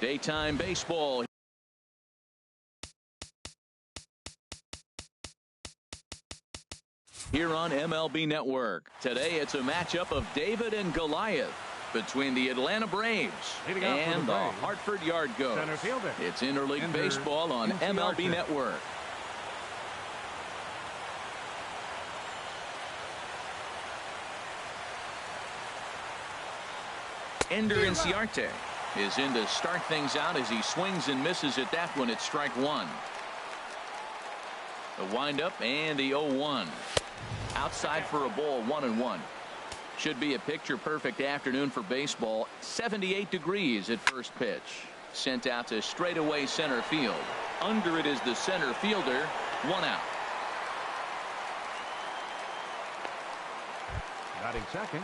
Daytime baseball. Here on MLB Network. Today it's a matchup of David and Goliath between the Atlanta Braves and the Hartford Yard Goats. It's interleague baseball on MLB Network. Ender Inciarte is in to start things out as he swings and misses at that one at strike one. The windup and the 0-1. Outside for a ball, 1-1. Should be a picture-perfect afternoon for baseball. 78 degrees at first pitch. Sent out to straightaway center field. Under it is the center fielder. 1 out. Batting second.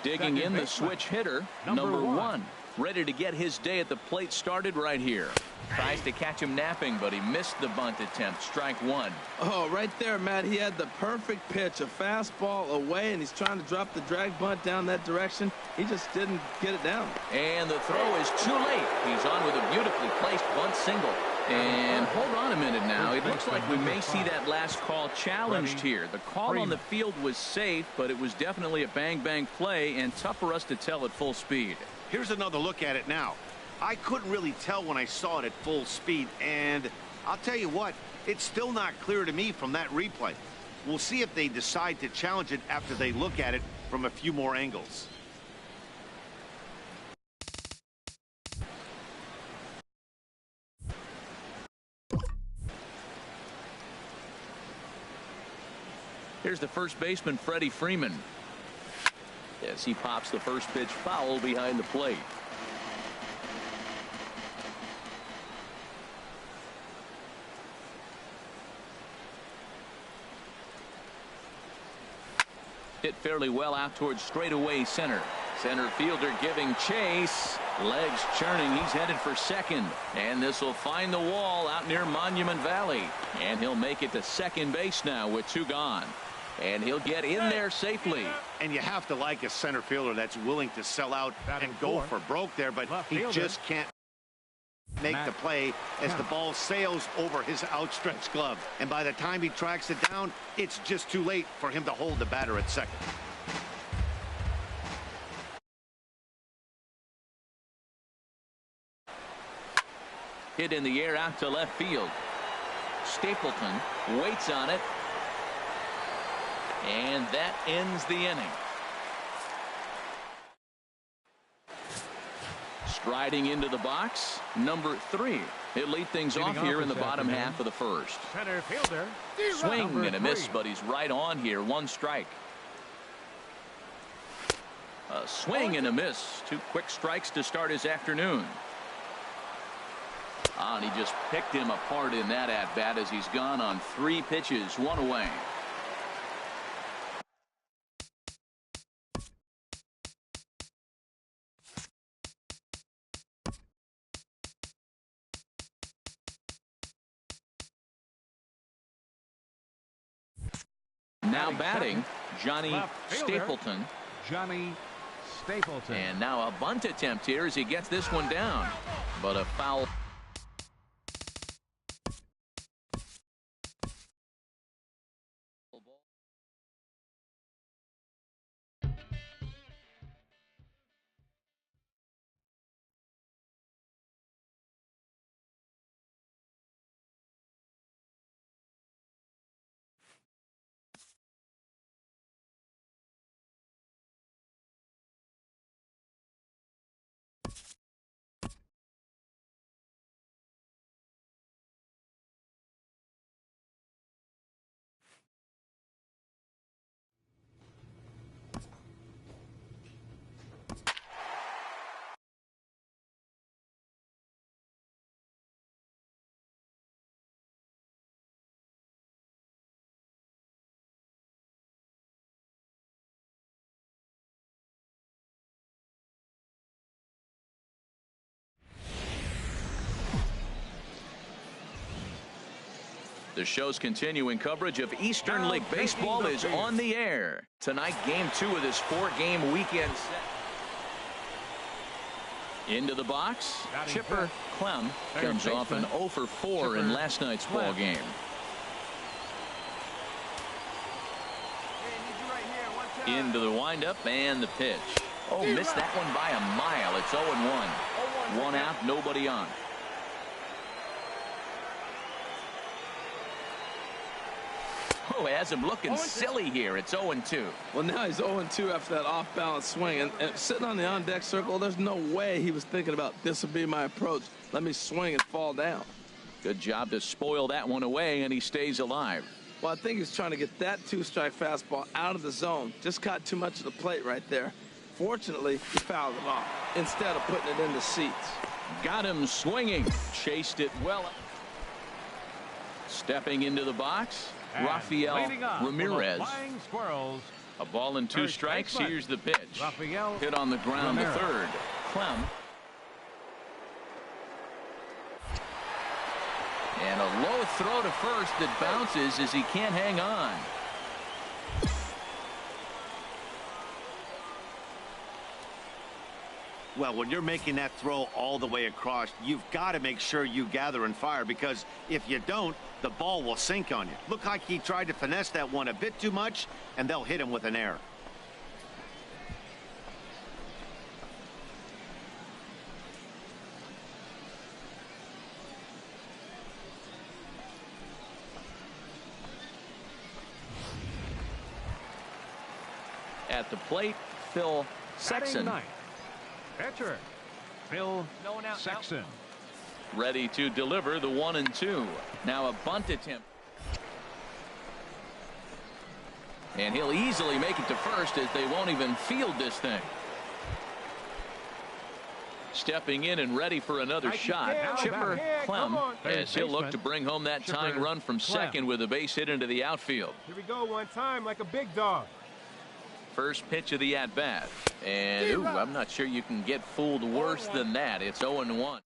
Digging in the switch hitter, number one. Ready to get his day at the plate started right here. Tries to catch him napping, but he missed the bunt attempt. Strike one. Oh, right there, Matt. He had the perfect pitch, a fastball away, and he's trying to drop the drag bunt down that direction. He just didn't get it down. And the throw is too late. He's on with a beautifully placed bunt single. And hold on a minute now. It looks like we may see that last call challenged here. The call on the field was safe, but it was definitely a bang-bang play and tough for us to tell at full speed. Here's another look at it now. I couldn't really tell when I saw it at full speed, and I'll tell you what, it's still not clear to me from that replay. We'll see if they decide to challenge it after they look at it from a few more angles. Here's the first baseman, Freddie Freeman, as he pops the first pitch foul behind the plate. Hit fairly well out towards straightaway center. Center fielder giving chase. Legs churning. He's headed for second. And this will find the wall out near Monument Valley. And he'll make it to second base now with 2 gone. And he'll get in there safely. And you have to like a center fielder that's willing to sell out and go for broke there, but he just can't make the play as the ball sails over his outstretched glove. And by the time he tracks it down, it's just too late for him to hold the batter at second. Hit in the air out to left field. Stapleton waits on it. And that ends the inning. Striding into the box, number 3. He'll lead things off here in the bottom half of the first. Center fielder. Swing and a miss, but he's right on here. 1 strike. A swing and a miss. 2 quick strikes to start his afternoon. And he just picked him apart in that at-bat as he's gone on 3 pitches, 1 away. Now batting, Johnny Stapleton. And now a bunt attempt here as he gets this one down. But a foul. The show's continuing coverage of Eastern League Baseball is on the air. Tonight, Game 2 of this 4-game weekend set. Into the box. Chipper Clem comes off an 0 for 4 in last night's ball game. Into the windup and the pitch. Oh, missed that one by a mile. It's 0-1. One out, nobody on. Oh, has him looking silly here. It's 0-2. Well, now he's 0-2 after that off-balance swing. And sitting on the on-deck circle, there's no way he was thinking about this will be my approach. Let me swing and fall down. Good job to spoil that one away, and he stays alive. Well, I think he's trying to get that two-strike fastball out of the zone. Just caught too much of the plate right there. Fortunately, he fouled it off instead of putting it in the seats. Got him swinging. Chased it well. Stepping into the box. Rafael Ramirez. A ball and 2 strikes. Here's the pitch. Hit on the ground to third. Clem. And a low throw to first that bounces as he can't hang on. Well, when you're making that throw all the way across, you've got to make sure you gather and fire, because if you don't, the ball will sink on you. Looked like he tried to finesse that one a bit too much, and they'll hit him with an error. At the plate, Phil Sexton. Pitcher, Phil Sexton. Ready to deliver the 1-2. Now a bunt attempt. And he'll easily make it to first as they won't even field this thing. Stepping in and ready for another shot. Chipper Clem, as he'll look to bring home that tying run from second with a base hit into the outfield. Here we go one time like a big dog. First pitch of the at-bat. And, ooh, I'm not sure you can get fooled worse than that. It's 0-1.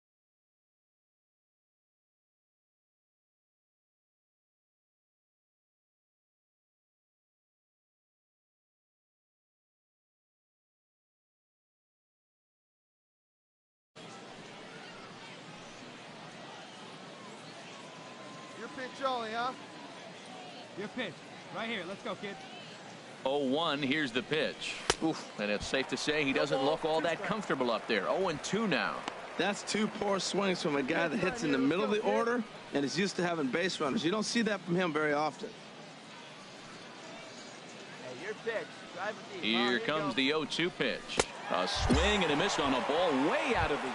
Your pitch only, huh? Your pitch. Right here. Let's go, kid. 0-1. Here's the pitch. Oof, and it's safe to say he doesn't look all that comfortable up there. 0-2 now. That's 2 poor swings from a guy that hits in the middle of the order and is used to having base runners. You don't see that from him very often. Hey, your pitch. Drive it deep. Here comes the 0-2 pitch. A swing and a miss on a ball way out of the...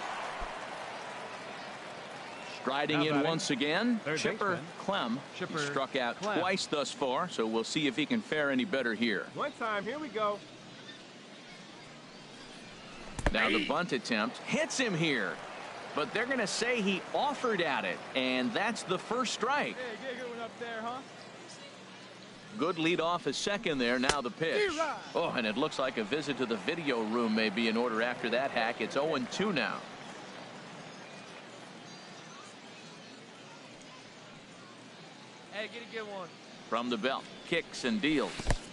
Striding in once again, Chipper Clem. He struck out twice thus far, so we'll see if he can fare any better here. One time, here we go. Now the bunt attempt hits him here, but they're going to say he offered at it, and that's the first strike. Hey, get a good one up there, huh? Good lead off at second there. Now the pitch. Oh, and it looks like a visit to the video room may be in order after that hack. It's 0-2 now. Hey, get a good one. From the belt, kicks and deals.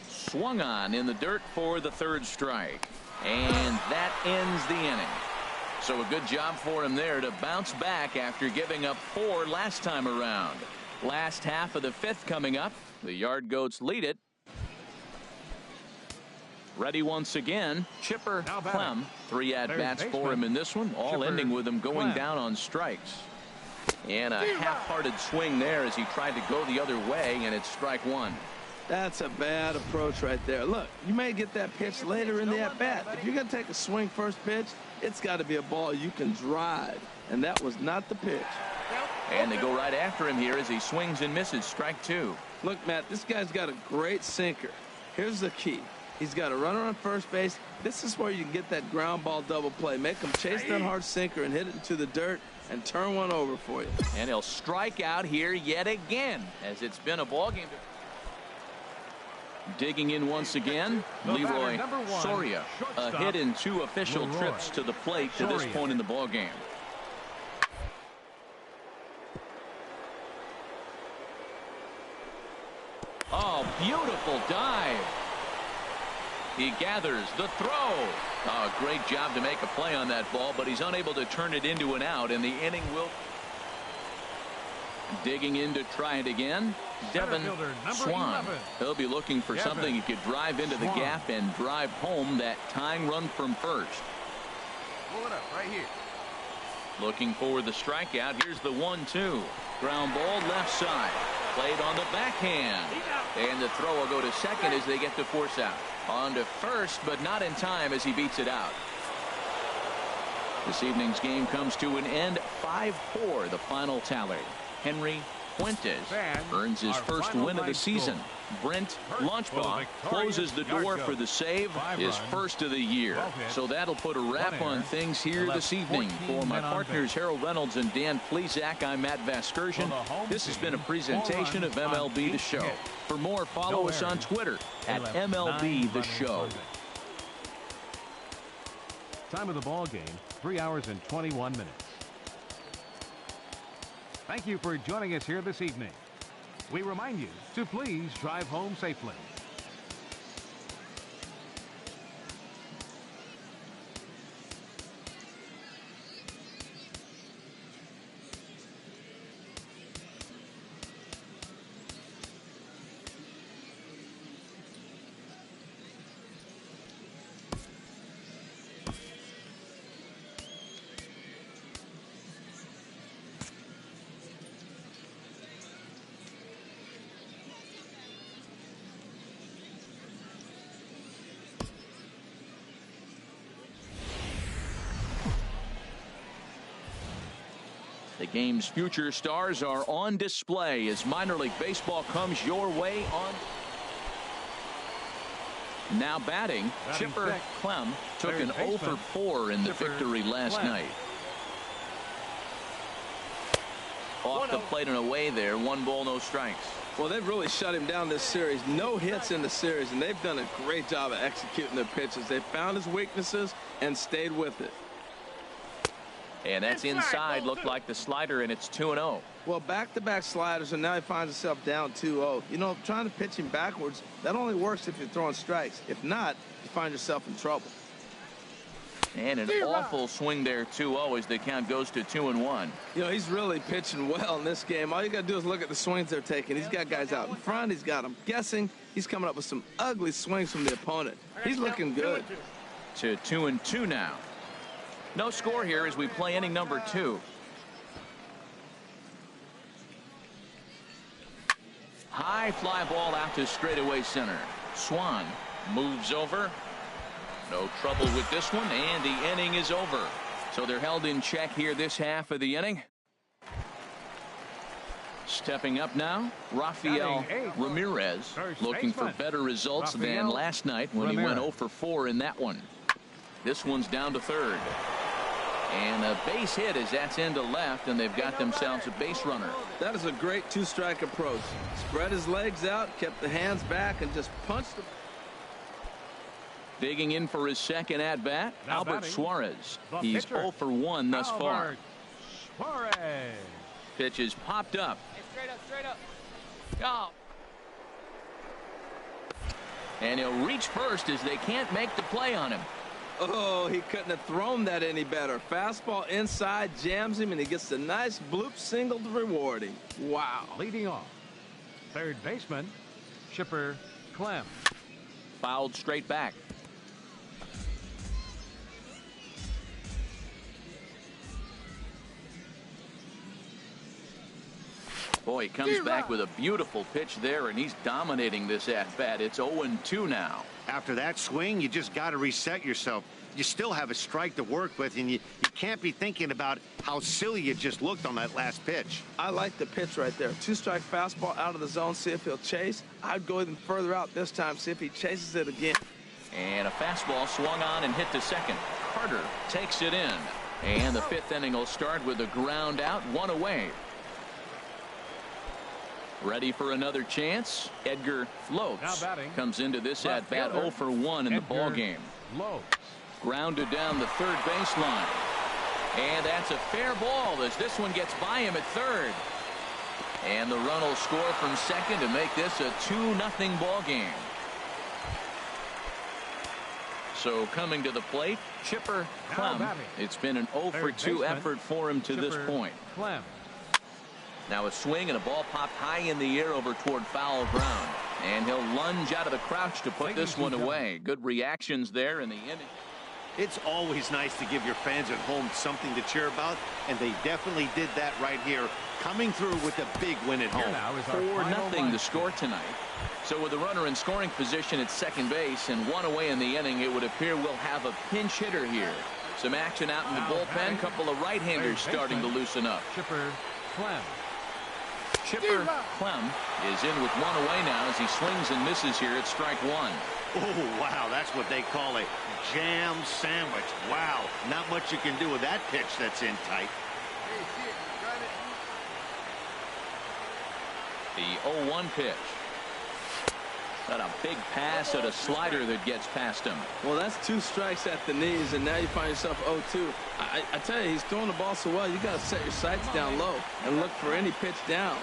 Swung on in the dirt for the third strike. And that ends the inning. So a good job for him there to bounce back after giving up 4 last time around. Last half of the 5th coming up. The Yard Goats lead it. Ready once again. Chipper Clem. 3 at-bats for him in this one. All ending with him going down on strikes. And a half-hearted swing there as he tried to go the other way, and it's strike 1. That's a bad approach right there. Look, you may get that pitch later in the at-bat. If you're going to take a swing first pitch, it's got to be a ball you can drive, and that was not the pitch. And they go right after him here as he swings and misses. Strike 2. Look, Matt, this guy's got a great sinker. Here's the key. He's got a runner on first base. This is where you can get that ground ball double play. Make him chase that hard sinker and hit it into the dirt and turn one over for you. And he'll strike out here yet again, as it's been a ball game. Digging in once again, Leroy Soria. A hit in 2 official trips to the plate to this point in the ball game. Oh, beautiful dive. He gathers the throw. Oh, great job to make a play on that ball, but he's unable to turn it into an out, and the inning will. Digging in to try it again. Devin Swan. He'll be looking for something he could drive into the gap and drive home that tying run from first. Pull it up right here. Looking for the strikeout. Here's the 1-2. Ground ball left side. Played on the backhand. And the throw will go to second as they get the force out. On to first, but not in time as he beats it out. This evening's game comes to an end. 5-4 the final tally. Henry Fuentes earns his first win of the season. Brent Launchbaugh closes the door for the save, his first of the year. So that'll put a wrap on things here this evening. For my partners Harold Reynolds and Dan Plesac, I'm Matt Vasgersian. This has been a presentation of MLB The Show. For more, follow us on Twitter at MLB The Show. Time of the ball game, 3 hours and 21 minutes. Thank you for joining us here this evening. We remind you to please drive home safely. The game's future stars are on display as minor league baseball comes your way on. Now batting, Chipper Clem took an 0 for 4 in the victory last night. Off the plate and away there. 1 ball, no strikes. Well, they've really shut him down this series. No hits in the series, and they've done a great job of executing their pitches. They found his weaknesses and stayed with it. And that's inside. Looked like the slider, and it's 2-0. Well, back-to-back sliders, and now he finds himself down 2-0. You know, trying to pitch him backwards, that only works if you're throwing strikes. If not, you find yourself in trouble. And an awful swing there, 2-0, as the count goes to 2-1. You know, he's really pitching well in this game. All you got to do is look at the swings they're taking. He's got guys out in front. He's got them guessing. He's coming up with some ugly swings from the opponent. He's looking good. To 2-2 now. No score here as we play inning number 2. High fly ball out to straightaway center. Swan moves over. No trouble with this one, and the inning is over. So they're held in check here this half of the inning. Stepping up now, Rafael Ramirez, looking for better results than last night when he went 0 for 4 in that one. This one's down to third. And a base hit as that's into left, and they've got themselves a base runner. That is a great two-strike approach. Spread his legs out, kept the hands back, and just punched him. Digging in for his second at-bat, Albert Suarez. He's 0 for 1 thus far. Suarez. Pitch is popped up. Hey, straight up. Oh. And he'll reach first as they can't make the play on him. Oh, he couldn't have thrown that any better. Fastball inside, jams him, and he gets a nice bloop single to reward him. Wow. Leading off, third baseman, Chipper Clem. Fouled straight back. Boy, he comes back with a beautiful pitch there, and he's dominating this at-bat. It's 0-2 now. After that swing, you just got to reset yourself. You still have a strike to work with, and you can't be thinking about how silly you just looked on that last pitch. I like the pitch right there. Two-strike fastball out of the zone, see if he'll chase. I'd go even further out this time, see if he chases it again. And a fastball swung on and hit to second. Carter takes it in. And the 5th inning will start with a ground out, 1 away. Ready for another chance. Edgar Lopes comes into this at-bat 0 for 1 in the ball game. Grounded down the third baseline. And that's a fair ball as this one gets by him at third. And the run will score from second to make this a 2-0 ball game. So coming to the plate, Chipper Clem. It's been an 0 for 2 effort for him to this point. Now a swing and a ball popped high in the air over toward foul ground. And he'll lunge out of the crouch to put this one away. Good reactions there in the inning. It's always nice to give your fans at home something to cheer about, and they definitely did that right here, coming through with a big win at home. 4-0 the score tonight. So with a runner in scoring position at second base and one away in the inning, it would appear we'll have a pinch hitter here. Some action out in the bullpen. Couple of right-handers starting to loosen up. Chipper Clem is in with one away now as he swings and misses here at strike one. Oh, wow, that's what they call a jam sandwich. Wow, not much you can do with that pitch that's in tight. The 0-1 pitch. Got a big pass at a slider that gets past him. Well, that's 2 strikes at the knees, and now you find yourself 0-2. I tell you, he's throwing the ball so well, you got to set your sights down low and look for any pitch down.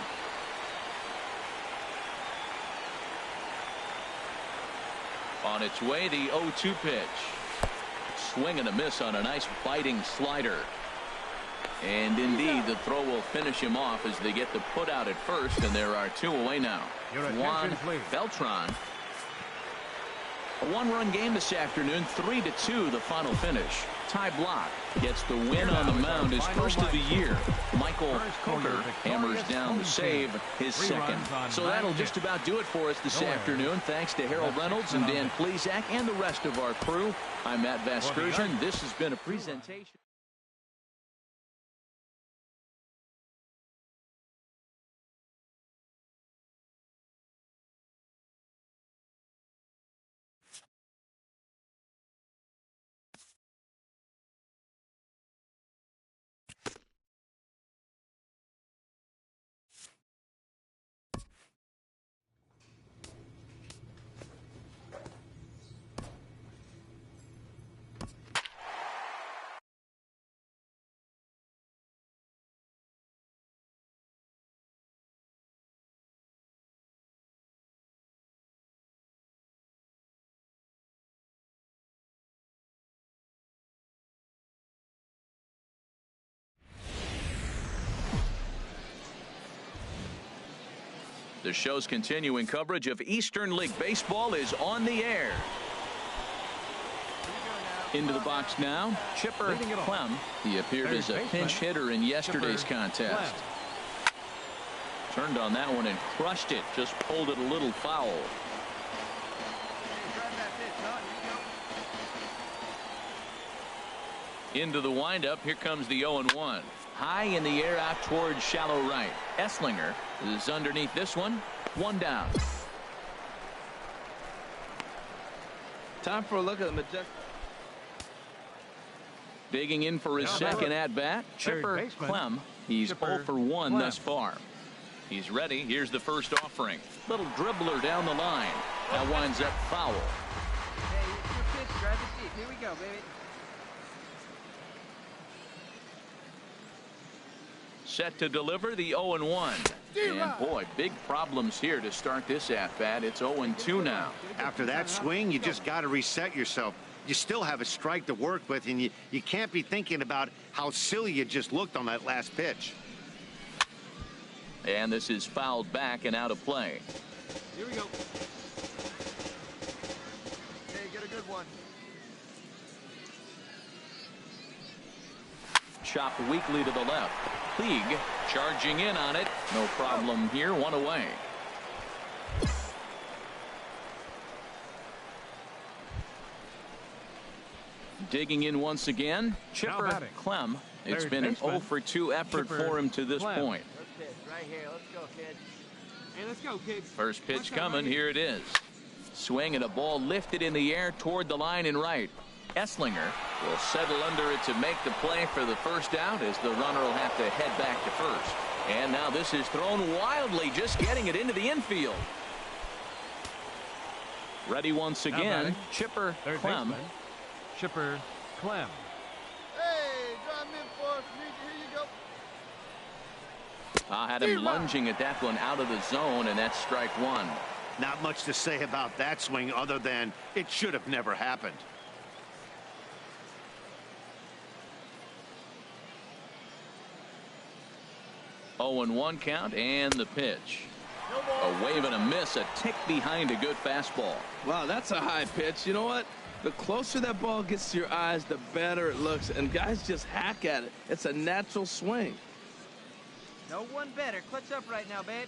On its way, the 0-2 pitch. Swing and a miss on a nice biting slider. And indeed, the throw will finish him off as they get the put out at first, and there are 2 away now. Juan Beltran. A 1-run game this afternoon, 3-2 the final finish. Ty Block gets the win on the mound, his first of the year. Michael Coker hammers down the save, his second. So that'll just about do it for us this afternoon. Thanks to Harold Reynolds and Dan Plesac and the rest of our crew. I'm Matt Vasgersian. This has been a presentation. The show's continuing coverage of Eastern League Baseball is on the air. Into the box now, Chipper Clem. He appeared as a pinch hitter in yesterday's contest. Turned on that one and crushed it. Just pulled it a little foul. Into the windup. Here comes the 0-1. High in the air out towards shallow right. Esslinger is underneath this one. 1 down. Time for a look at the majestic. Digging in for his second at bat, Chipper Clem. He's 0 for 1 thus far. He's ready. Here's the first offering. Little dribbler down the line. That winds up foul. Hey, your pitch, grab the seat. Here we go, baby. Set to deliver the 0-1. And boy, big problems here to start this at-bat. It's 0-2 now. After that swing, you just got to reset yourself. You still have a strike to work with, and you can't be thinking about how silly you just looked on that last pitch. And this is fouled back and out of play. Here we go. Hey, get a good one. Chopped weakly to the left. Puig charging in on it. No problem here. 1 away. Digging in once again, Chipper Clem. It's been an 0 for 2 effort for him to this point. Right here. Let's go, kid. Hey, let's go, kids. First pitch coming. Here it is. Swing and a ball lifted in the air toward the line and right. Esslinger will settle under it to make the play for the first out as the runner will have to head back to first. And now this is thrown wildly, just getting it into the infield. Ready once again, Chipper Clem. Chipper Clem. Hey, drive him in for us. Here you go. Had him lunging at that one out of the zone, and that's strike 1. Not much to say about that swing other than it should have never happened. 0-1 count and the pitch. A wave and a miss, a tick behind a good fastball. Wow, that's a high pitch. You know what? The closer that ball gets to your eyes, the better it looks. And guys just hack at it. It's a natural swing. No one better. Clutch up right now, babe.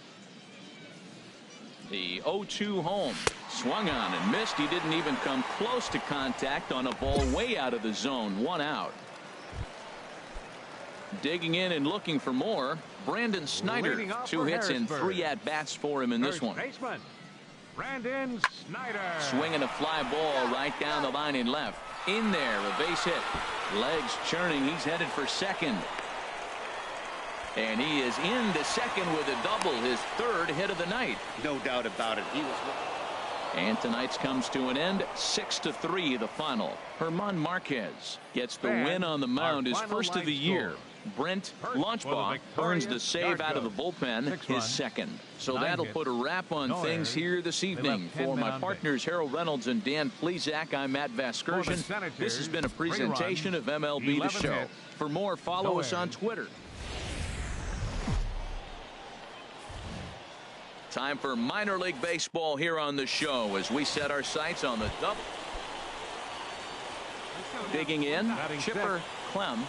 The 0-2 home. Swung on and missed. He didn't even come close to contact on a ball way out of the zone. 1 out. Digging in and looking for more. Brandon Snyder. 2 hits and 3 at-bats for him in this one. Baseman, Brandon Snyder. Swinging a fly ball right down the line and left. In there, a base hit. Legs churning. He's headed for second. And he is into second with a double, his 3rd hit of the night. No doubt about it. He was. And tonight's comes to an end. 6-3 the final. Herman Marquez gets the win on the mound, his first of the year. Brent Launchbaugh earns the save out of the bullpen, his second. So that'll put a wrap on things here this evening. For my partners Harold Reynolds and Dan Plesac, I'm Matt Vasgersian. This has been a presentation of MLB The Show. For more, follow us on Twitter. Time for minor league baseball here on the show as we set our sights on the double. Digging in, Chipper Clem,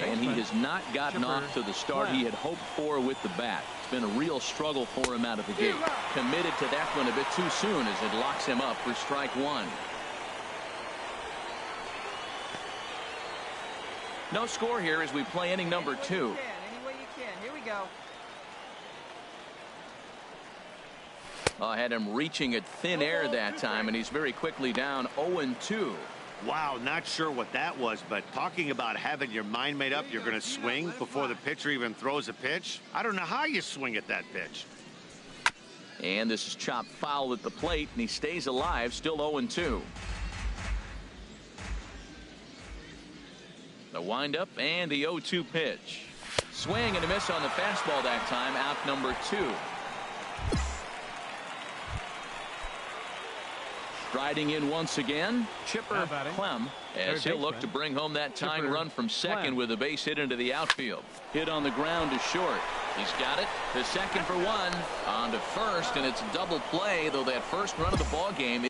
and he has not gotten off to the start he had hoped for with the bat. It's been a real struggle for him out of the gate. Committed to that one a bit too soon as it locks him up for strike 1. No score here as we play inning number 2. Any way you can. Here we go. I had him reaching at thin air that time, and he's very quickly down 0-2. Wow, not sure what that was, but talking about having your mind made up, you're going to swing before the pitcher even throws a pitch. I don't know how you swing at that pitch. And this is chopped foul at the plate, and he stays alive, still 0-2. The windup and the 0-2 pitch. Swing and a miss on the fastball that time, out number 2. Striding in once again, Chipper Clem, as he'll look to bring home that tying run from second with a base hit into the outfield. Hit on the ground to short. He's got it to second for 1. On to first, and it's a double play, though that first run of the ball game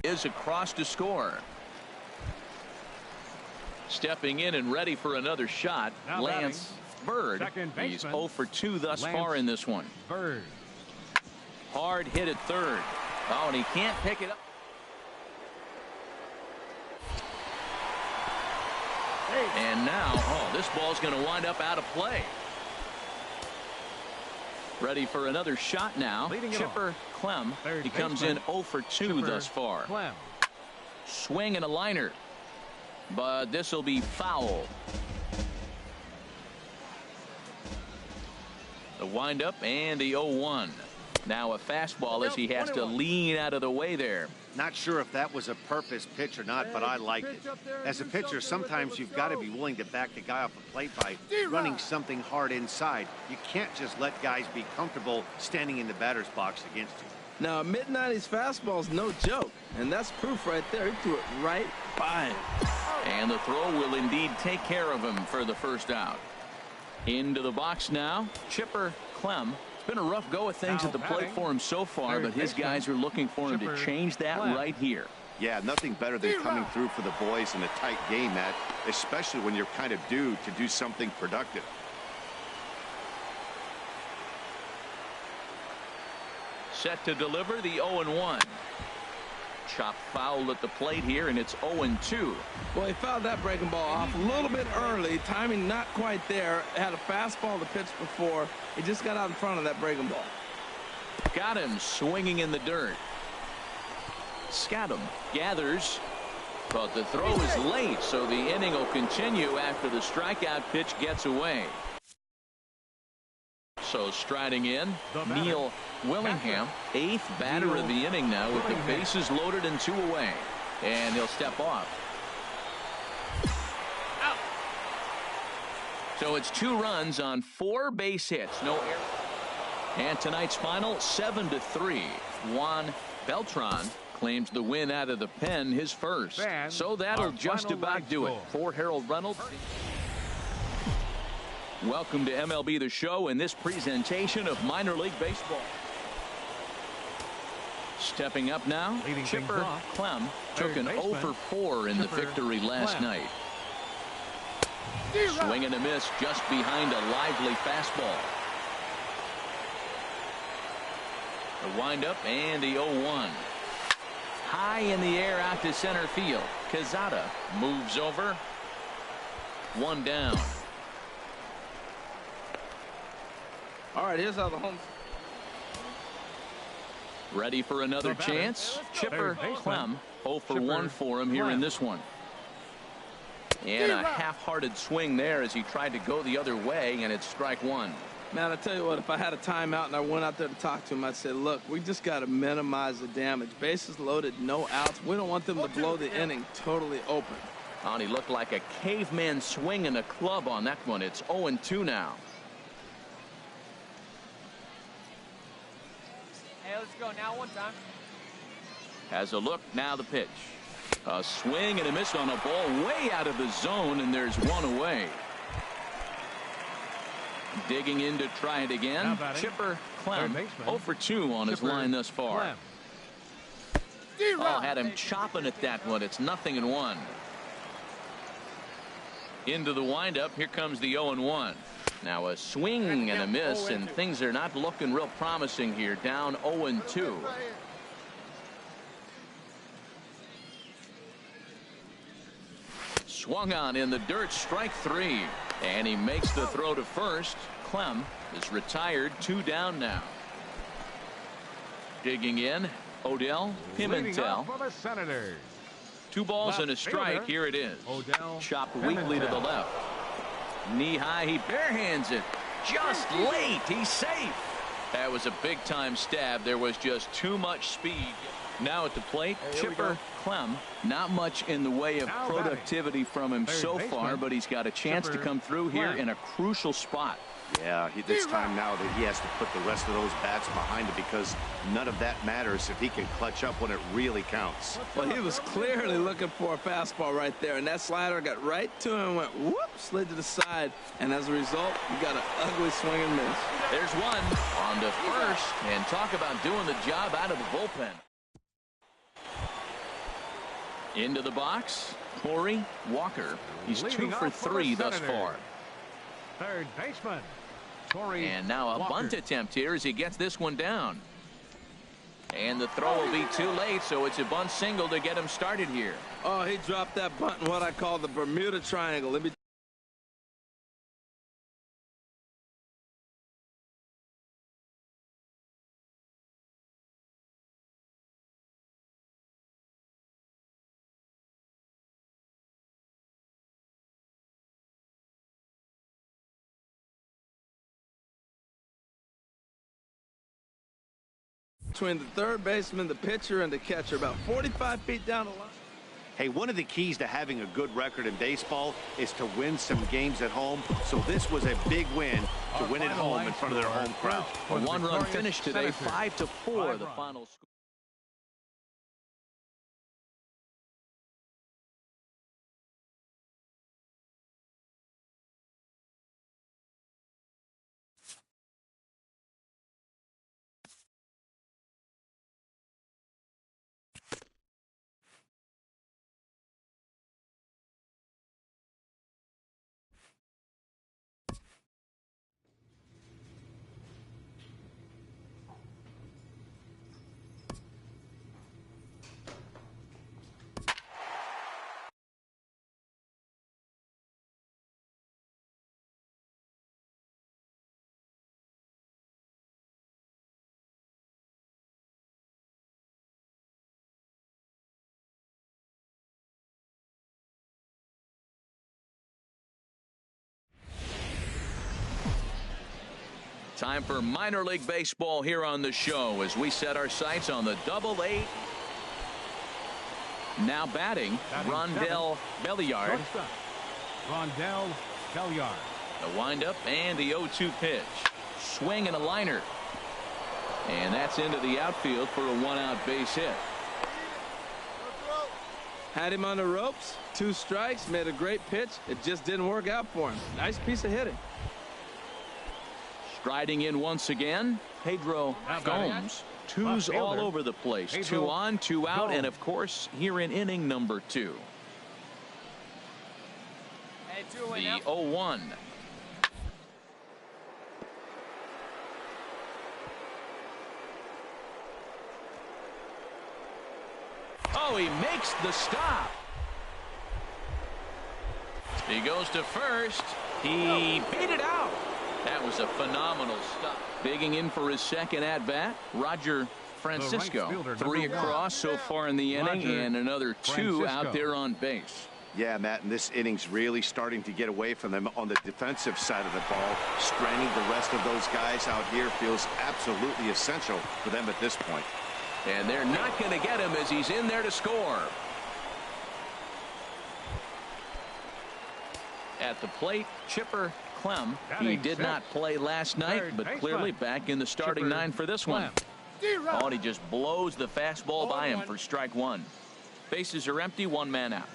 is across to score. Stepping in and ready for another shot, Now Lance Bird. He's 0 for 2 thus far in this one. Bird. Hard hit at third. Oh, and he can't pick it up. And now, this ball's going to wind up out of play. Ready for another shot now. Chipper Clem. He comes in 0 for 2 thus far. Clem. Swing and a liner. But this will be foul. The windup and the 0-1. Now a fastball as he has to lean out of the way there. Not sure if that was a purpose pitch or not, but I liked it. As a pitcher, sometimes you've got to be willing to back the guy off the plate by running something hard inside. You can't just let guys be comfortable standing in the batter's box against you. Now, a mid-90s fastball is no joke, and that's proof right there. He threw it right by him. And the throw will indeed take care of him for the first out. Into the box now, Chipper Clem. It's been a rough go of things at the plate for him so far, but his guys are looking for him to change that right here. Yeah, nothing better than coming through for the boys in a tight game, Matt, especially when you're kind of due to do something productive. Set to deliver the 0-1. Chop foul at the plate here, and it's 0-2. Well, he fouled that breaking ball off a little bit early. Timing not quite there. Had a fastball to pitch before. He just got out in front of that breaking ball. Got him swinging in the dirt. Scadam gathers, but the throw is late, so the inning will continue after the strikeout pitch gets away. So striding in, Neil Willingham, 8th batter of the inning now with the bases loaded and 2 away. And he'll step off. So it's 2 runs on 4 base hits. No error. And tonight's final 7-3. Juan Beltran claims the win out of the pen, his first. So that'll just about do it. For Harold Reynolds. Welcome to MLB The Show in this presentation of minor league baseball. Stepping up now, Chipper Clem took an 0 for 4 in the victory last night. Swing and a miss just behind a lively fastball. The windup and the 0-1. High in the air out to center field. Quezada moves over. 1 down. All right, here's how the home. Ready for another chance. Chipper Clem 0 for 1 for him here in this one. And a half-hearted swing there as he tried to go the other way, and it's strike 1. Man, I tell you what, if I had a timeout and I went out there to talk to him, I'd say, look, we just got to minimize the damage. Bases loaded, no outs. We don't want them to blow the inning totally open. Oh, and he looked like a caveman swinging a club on that one. It's 0-2 now. Hey, let's go now one time. Has a look, now the pitch. A swing and a miss on a ball way out of the zone, and there's 1 away. Digging in to try it again. Chipper Clem 0 for 2 on his line thus far. Oh, had him chopping at that one. It's 0-1. Into the windup. Here comes the 0-1. Now a swing and a miss, and things are not looking real promising here. Down 0-2. Swung on in the dirt, strike 3. And he makes the throw to first. Clem is retired, 2 down now. Digging in, Odell Pimentel. 2 balls and a strike. Here it is. Chopped weakly to the left. Knee high, he barehands it. Just late, he's safe. That was a big time stab. There was just too much speed. Now at the plate, Chipper Clem. Not much in the way of productivity from him so far, but he's got a chance to come through here in a crucial spot. Yeah, it's time now that he has to put the rest of those bats behind him, because none of that matters if he can clutch up when it really counts. Well, he was clearly looking for a fastball right there, and that slider got right to him and went whoop, slid to the side, and as a result, he got an ugly swing and miss. There's one on to first, and talk about doing the job out of the bullpen. Into the box, Corey Walker. He's 2 for 3 thus far. Third baseman, Corey And now a Walker. bunt attempt here as he gets this one down. And the throw will be too late, so it's a bunt single to get him started here. Oh, he dropped that bunt in what I call the Bermuda Triangle. Let me. Between the third baseman, the pitcher, and the catcher, about 45 feet down the line. Hey, one of the keys to having a good record in baseball is to win some games at home. So this was a big win to win at home in front of their home crowd. A 1-run finish today, 5-4 the final score. Time for minor league baseball here on the show as we set our sights on the Double-A. Now batting, Rondell Belliard. Rondell Belliard. The windup and the 0-2 pitch. Swing and a liner. And that's into the outfield for a one-out base hit. Had him on the ropes. 2 strikes. Made a great pitch. It just didn't work out for him. Nice piece of hitting. Striding in once again, Pedro Gomes. 2s all over the place. 2 on, 2 out, and of course here in inning number 2. The 0-1. Oh, he makes the stop. He goes to first. He beat it out. That was a phenomenal stop. Digging in for his second at-bat, Roger Francisco. 3 across so far in the inning, and another 2 out there on base. Yeah, Matt, and this inning's really starting to get away from them on the defensive side of the ball. Straining the rest of those guys out here feels absolutely essential for them at this point. And they're not going to get him as he's in there to score. At the plate, Chipper Clem. He did not play last night, but clearly back in the starting 9 for this one. Oh, and he just blows the fastball by him for strike 1. Bases are empty, 1 man out.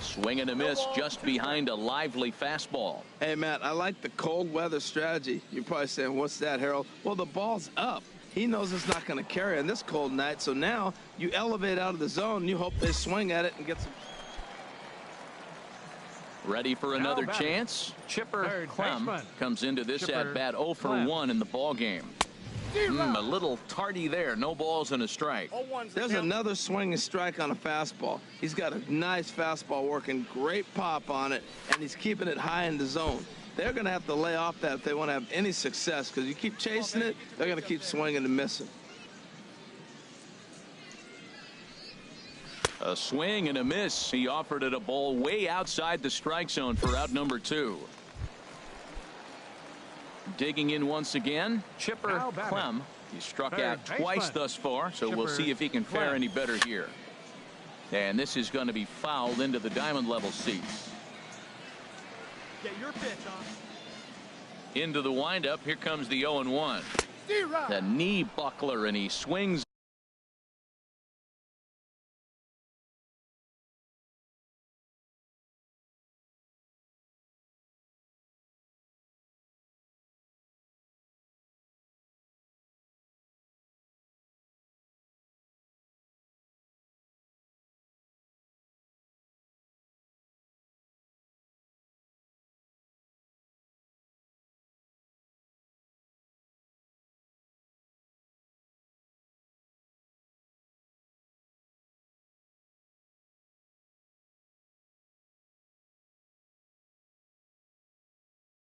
Swing and a miss just behind a lively fastball. Hey, Matt, I like the cold weather strategy. You're probably saying, what's that, Harold? Well, the ball's up. He knows it's not going to carry on this cold night, so now you elevate out of the zone, and you hope they swing at it and get some. Ready for another chance? Chipper Clem comes into this at-bat 0 for 1 in the ball game. A little tardy there. No balls and a strike. There's another swinging strike on a fastball. He's got a nice fastball working, great pop on it, and he's keeping it high in the zone. They're going to have to lay off that if they want to have any success, because you keep chasing it, they're going to keep swinging and missing. A swing and a miss. He offered it a ball way outside the strike zone for out number 2. Digging in once again, Chipper Clem. He struck out twice thus far, so we'll see if he can fare any better here. And this is going to be fouled into the diamond level seats. Get your pitch on. Into the windup. Here comes the 0-1. The knee buckler, and he swings